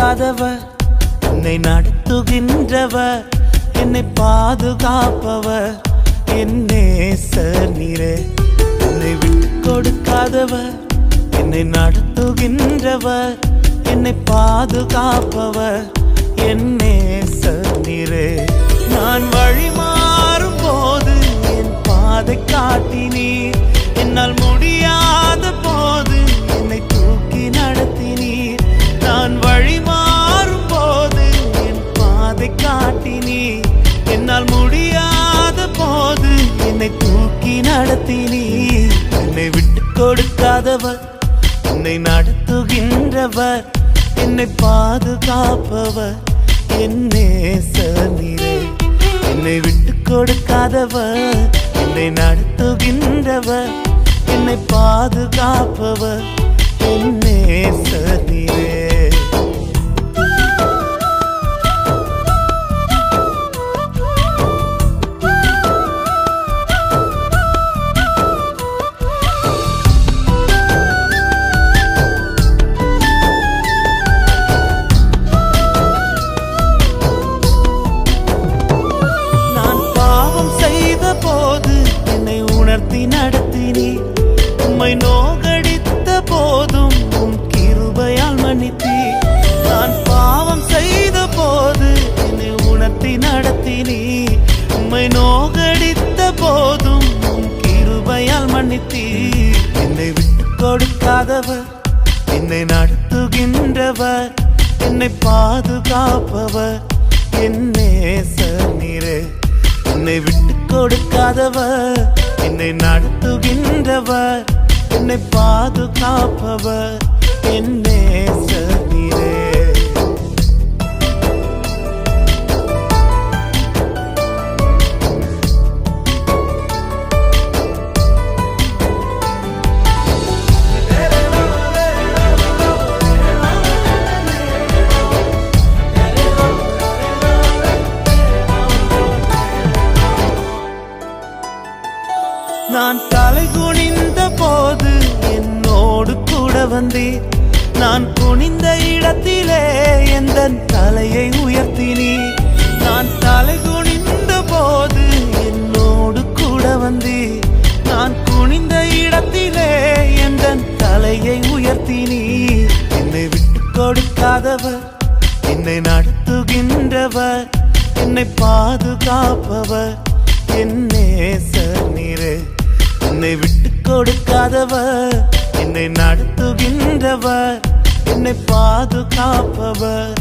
கொடுக்காதவர், என்னை நடத்துகின்றவர், என்னை பாதுகாப்பவர், என் நேசர் நீரே. என்னை விட்டு கொடுக்காதவர், என்னை நடத்துகின்றவர், என்னை பாதுகாப்பவர், என் நேசர் நீரே. நான் வழி மாறும் போது என் பாதை காட்டினீர், என்னால் முடியாத போது என்னை தூக்கி நடத்தினீர். நான் வழி மாறும் போது என் பாதை காட்டினீர், என்னால் முடியாத போது என்னை தூக்கி நடத்தினீர். என்னை விட்டு கொடுக்காதவர், என்னை நடத்துகின்றவர், என்னை பாதுகாப்பவர், என் நேசர் நீரே. என்னை விட்டு கொடுக்காதவர், என்னை நடத்துகின்றவர், என்னை பாதுகாப்பவர், என் நேசர் நீரே. நடத்தினீர், உம்மை நோகடித்த போதும் உம் கிருபையால் மன்னித்தீர். நான் பாவம் செய்த போது என்னை உணர்த்தி நடத்தினீர், உம்மை நோகடித்த போதும் உம் கிருபையால் மன்னித்தீர். என்னை விட்டு கொடுக்காதவர், என்னை நடத்துகின்றவர், என்னை பாதுகாப்பவர், என் நேசர் நீரே. என்னை விட்டு கொடுக்காதவர், என்னை நடத்துகின்றவர், என்னை பாதுகாப்பவர், என் நேசர் நீரே. நான் தலை குனிந்த போது என்னோடு கூட வந்தீர், நான் குனிந்த இடத்திலே எந்த தலையை உயர்த்தினீர். நான் தலை குனிந்த போது என்னோடு கூட வந்தீர், நான் குனிந்த இடத்திலே எந்த தலையை உயர்த்தினீர். என்னை விட்டு கொடுக்காதவர், என்னை நடத்துகின்றவர், என்னை பாதுகாப்பவர், என் நேசர் நீரே. என்னை விட்டு கொடுக்காதவர், என்னை நடத்துகின்றவர், என்னை பாதுகாப்பவர்,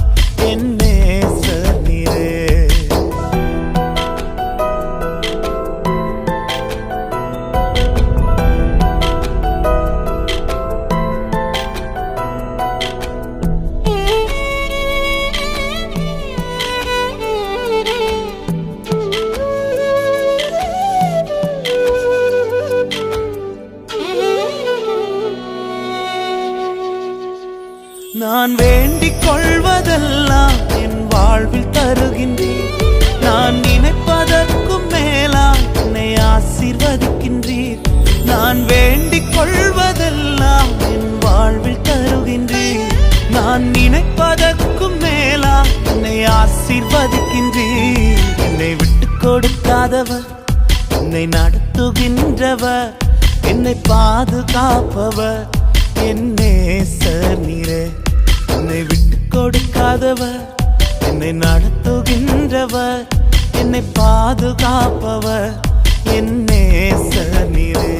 என் நேசர் நீரே. நான் வேண்டிக் கொள்வதெல்லாம் என் வாழ்வில் தருகின்றீர், நான் நினைப்பதற்கும் மேலாம் என்னை ஆசீர்வதிக்கின்றீர். நான் வேண்டிக் கொள்வதெல்லாம் என் வாழ்வில் தருகின்றீர், நான் நினைப்பதற்கும் மேலாம் என்னை ஆசீர்வதிக்கின்றீர். என்னை விட்டு கொடுக்காதவர், என்னை நடத்துகின்றவர், என்னை பாதுகாப்பவர், என் நேசர் நீரே. என்னை விட்டு கொடுக்காதவர், என்னை நடத்துகின்றவர், என்னை பாதுகாப்பவர், என் நேசர் நீரே.